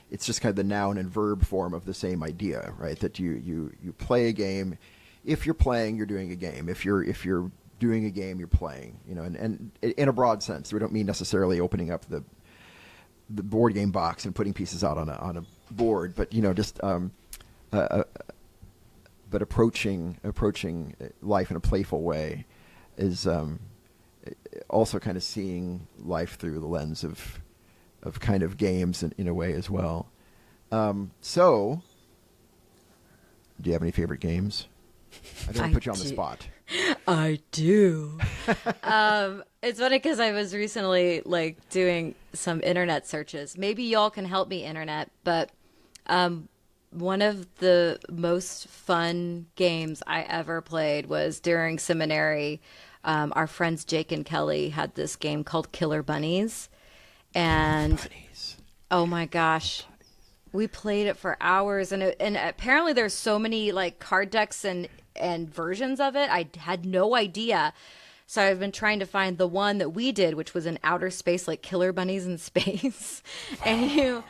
it's just kind of the noun and verb form of the same idea, right? That you play a game. If you're playing, you're doing a game. If you're doing a game, you're playing. And in a broad sense, we don't mean necessarily opening up the board game box and putting pieces out on a board, but but approaching life in a playful way is also kind of seeing life through the lens of kind of games in a way as well. So, do you have any favorite games? I don't want to put you on the spot. I do. It's funny because I was recently like doing some internet searches. Maybe y'all can help me, internet. But one of the most fun games I ever played was during seminary. Our friends Jake and Kelly had this game called Killer Bunnies, and oh my gosh, we played it for hours. And apparently there's so many like card decks and versions of it. I had no idea. So I've been trying to find the one that we did, which was in outer space, like Killer Bunnies in space. And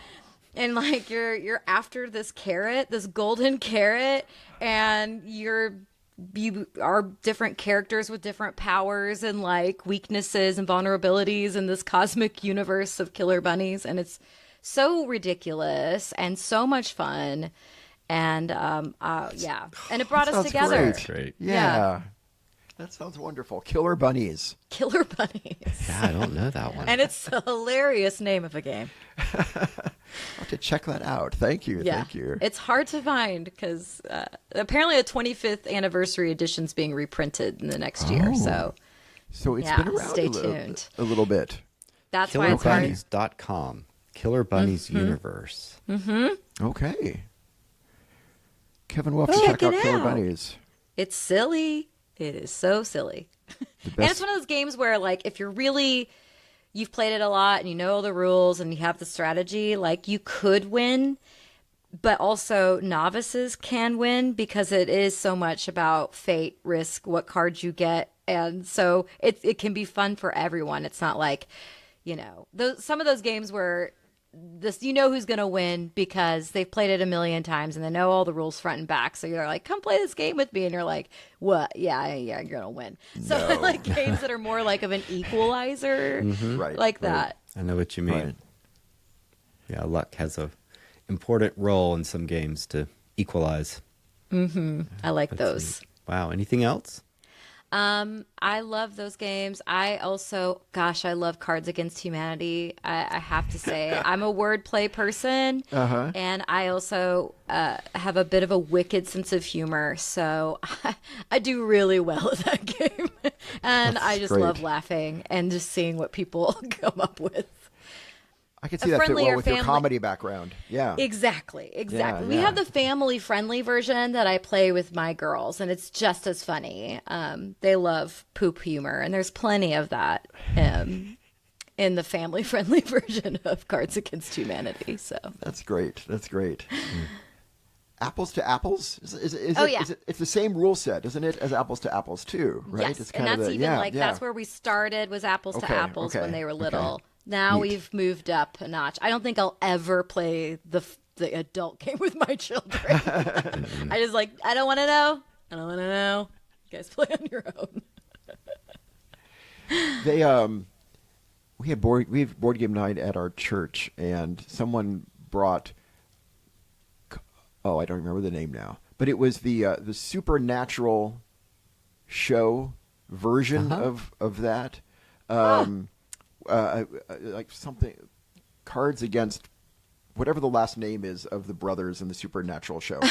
like you're after this carrot, this golden carrot, and you are different characters with different powers and like weaknesses and vulnerabilities in this cosmic universe of Killer Bunnies. And it's so ridiculous and so much fun. And yeah, and it brought us together. Great. Yeah. That sounds wonderful. Killer Bunnies. Killer Bunnies. Yeah, I don't know that one. And it's a hilarious name of a game. I'll have to check that out. Thank you. Yeah. Thank you. It's hard to find because apparently a 25th anniversary edition's being reprinted in the next year. So it's yeah, been around stay tuned. a little bit. That's why it's hard. KillerBunnies.com. Killer Bunnies Universe. Okay. Kevin, we'll have to Check check out it Killer out. Bunnies. It's silly. It is so silly. And it's one of those games where, like, if you've played it a lot and you know all the rules and you have the strategy, like, you could win, but also novices can win because it is so much about fate, risk, what cards you get. And so it can be fun for everyone. It's not like, some of those games where who's going to win because they've played it a million times and they know all the rules front and back. So you're like, come play this game with me. And you're like, what? Yeah, you're going to win. So No. like games that are more like of an equalizer, Right. like that. I know what you mean. Right. Yeah, luck has a important role in some games to equalize. I like those. Neat. Wow. Anything else? I love those games. I also, I love Cards Against Humanity. I have to say, I'm a wordplay person, and I also have a bit of a wicked sense of humor. So I do really well at that game, and I just great. love laughing and just seeing what people come up with. I can see that fit well friendlier with your family- comedy background. Yeah. Exactly. We yeah. have the family-friendly version that I play with my girls, and it's just as funny. They love poop humor, and there's plenty of that in the family-friendly version of Cards Against Humanity. So That's great. That's great. Apples to Apples? Yeah. It's the same rule set, isn't it, as Apples to Apples too, right? yes, It's and kind that's of even that's where we started, was Apples to Okay, Apples when they were little. okay. Now Neat. we've moved up a notch. I don't think I'll ever play the adult game with my children. I don't want to know. I don't want to know. You guys play on your own. We have board game night at our church, and someone brought. Oh, I don't remember the name now, but it was the supernatural show version of that. Like something, Cards Against whatever the last name is of the brothers in the supernatural show.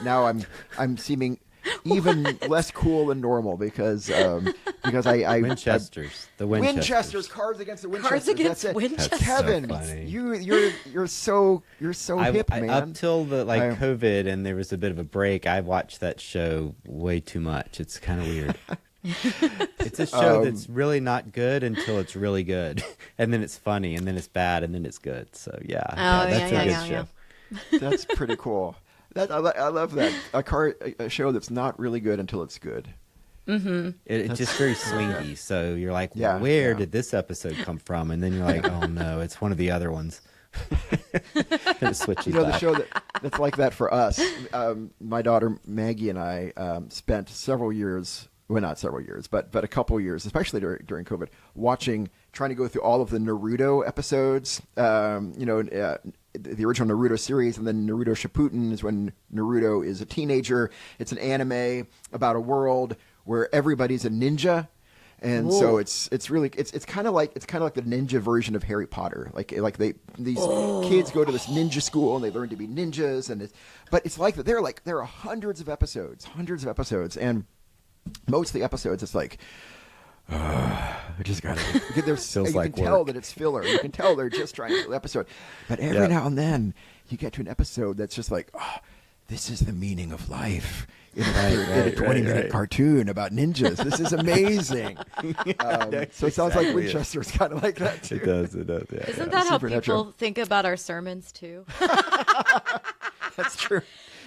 Now I'm seeming even less cool than normal because I Winchesters. The Winchesters. Cards Against the Winchesters. Cards Against That's it. Winchesters. Kevin, That's so funny. you're so hip, man. Up till the COVID and there was a bit of a break, I watched that show way too much. It's kind of weird. It's a show that's really not good until it's really good, and then it's funny, and then it's bad, and then it's good. So that's a good show. That's pretty cool. I love that. A show that's not really good until it's good. It's just very swingy. So you're like, Yeah, where yeah. did this episode come from? And then you're like, oh no, it's one of the other ones. And it switches The back. show that's like that for us. My daughter Maggie and I spent several years. Well, not several years, but a couple years, especially during COVID, trying to go through all of the Naruto episodes. The original Naruto series, and then Naruto Shippuden is when Naruto is a teenager. It's an anime about a world where everybody's a ninja, And Whoa. so it's really it's kind of like the ninja version of Harry Potter. These kids go to this ninja school and they learn to be ninjas, but it's like that. There are hundreds of episodes, and most of the episodes it's like. I just got to. You can tell that it's filler. You can tell they're just trying to do the episode. But every now and then, you get to an episode that's just like, oh, this is the meaning of life in a 20-minute cartoon about ninjas. This is amazing. So it sounds like Winchester's kind of like that too. It does. Yeah. Isn't that how people think about our sermons too? That's true.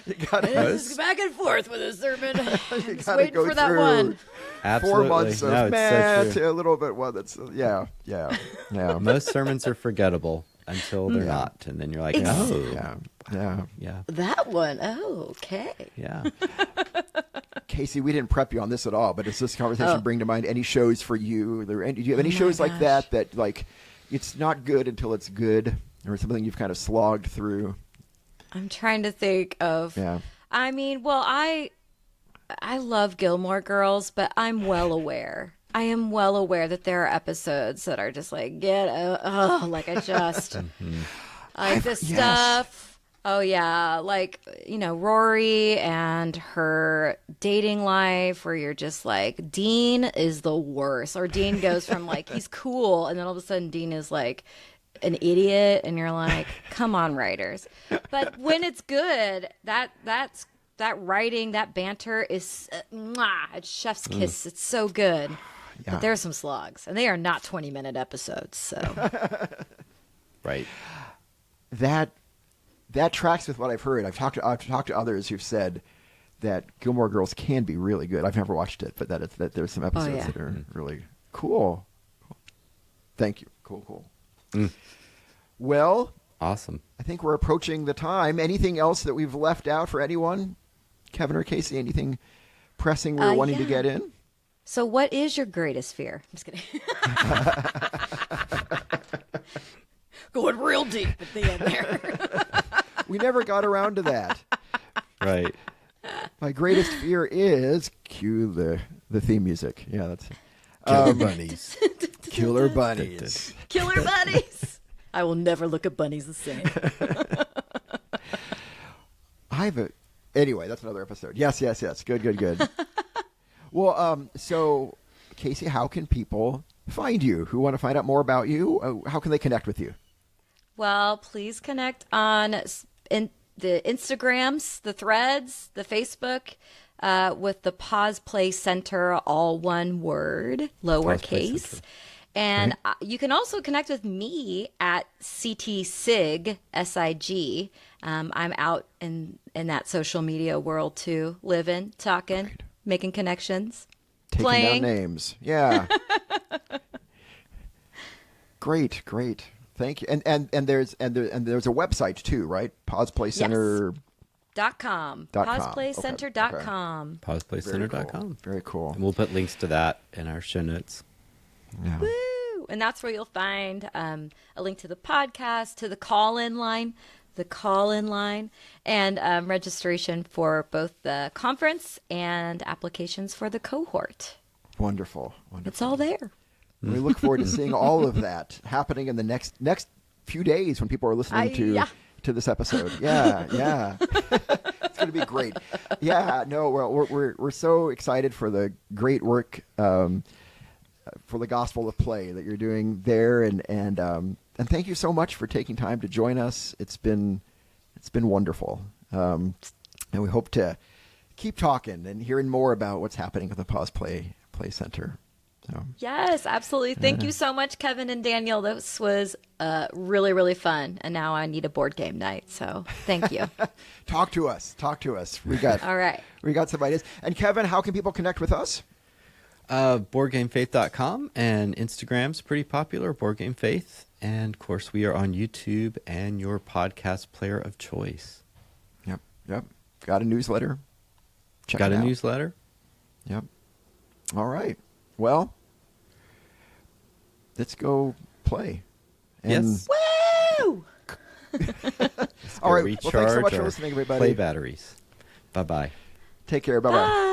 You gotta It's back and forth with a sermon. you Just gotta waiting go for that through one. Absolutely. 4 months of No, it's so true. to a little bit one that's yeah. Most sermons are forgettable until they're not, and then you're like, oh, yeah. That one. Oh, okay. yeah. Casey, we didn't prep you on this at all, but does this conversation bring to mind any shows for you? Do you have any shows like that like it's not good until it's good, or something you've kind of slogged through? I'm trying to think of. Yeah. I mean, well, I love Gilmore Girls, but I'm well aware. I am well aware that there are episodes that are just like like I just like this stuff. Oh yeah, like Rory and her dating life, where you're just like Dean is the worst, or Dean goes from like he's cool, and then all of a sudden Dean is like an idiot, and you're like, come on, writers. But when it's good, that writing, that banter is it's chef's kiss. It's so good. Yeah. But there's some slogs, and they are not 20-minute episodes. So Right. That tracks with what I've heard. I've talked to others who've said that Gilmore Girls can be really good. I've never watched it, but that there's some episodes that are really cool. Thank you. Cool. Well, Awesome. I think we're approaching the time. Anything else that we've left out for anyone? Kevin or Casey, anything pressing we're wanting to get in? So what is your greatest fear? I'm just kidding. Going real deep at the end there. We never got around to that. Right. My greatest fear is cue the theme music. Yeah, that's Killer bunnies. Killer Bunnies. Killer bunnies. I will never look at bunnies the same. Anyway, that's another episode. Yes. Good. Well, so Casey, how can people find you who want to find out more about you? How can they connect with you? Well, please connect on the Instagrams, the Threads, the Facebook, with the Paws Play Center, all one word, lowercase. And you can also connect with me at CTSIG, SIG. I'm out in that social media world too, living, talking, making connections, Taking playing. down names. Yeah. Great. Thank you. And there's a website too, right? Paws Play Center. .com. .com. PawsPlayCenter.com. PawsPlayCenter.com. Very cool. And we'll put links to that in our show notes. Yeah. Woo! And that's where you'll find a link to the podcast, to the call-in line, and registration for both the conference and applications for the cohort. Wonderful. It's all there. We look forward to seeing all of that happening in the next few days when people are listening to this episode. Yeah. It's going to be great. Yeah, no, we're so excited for the great work for the Gospel of Play that you're doing there, and thank you so much for taking time to join us. It's been wonderful, and we hope to keep talking and hearing more about what's happening at the Paws Play Center. So. Yes, absolutely. Thank you so much, Kevin and Daniel. This was really, really fun. And now I need a board game night. So thank you. Talk to us. We got all right. We got some ideas. And Kevin, how can people connect with us? BoardGameFaith.com, and Instagram's pretty popular, BoardGameFaith. And of course, we are on YouTube and your podcast player of choice. Yep. Got a newsletter. Check it out. Got a newsletter? Yep. All right. Well, let's go play. And Yes. Woo! all right. Recharge Well, thanks so much for our listening, everybody. Play batteries. Bye-bye. Take care. Bye-bye. Bye.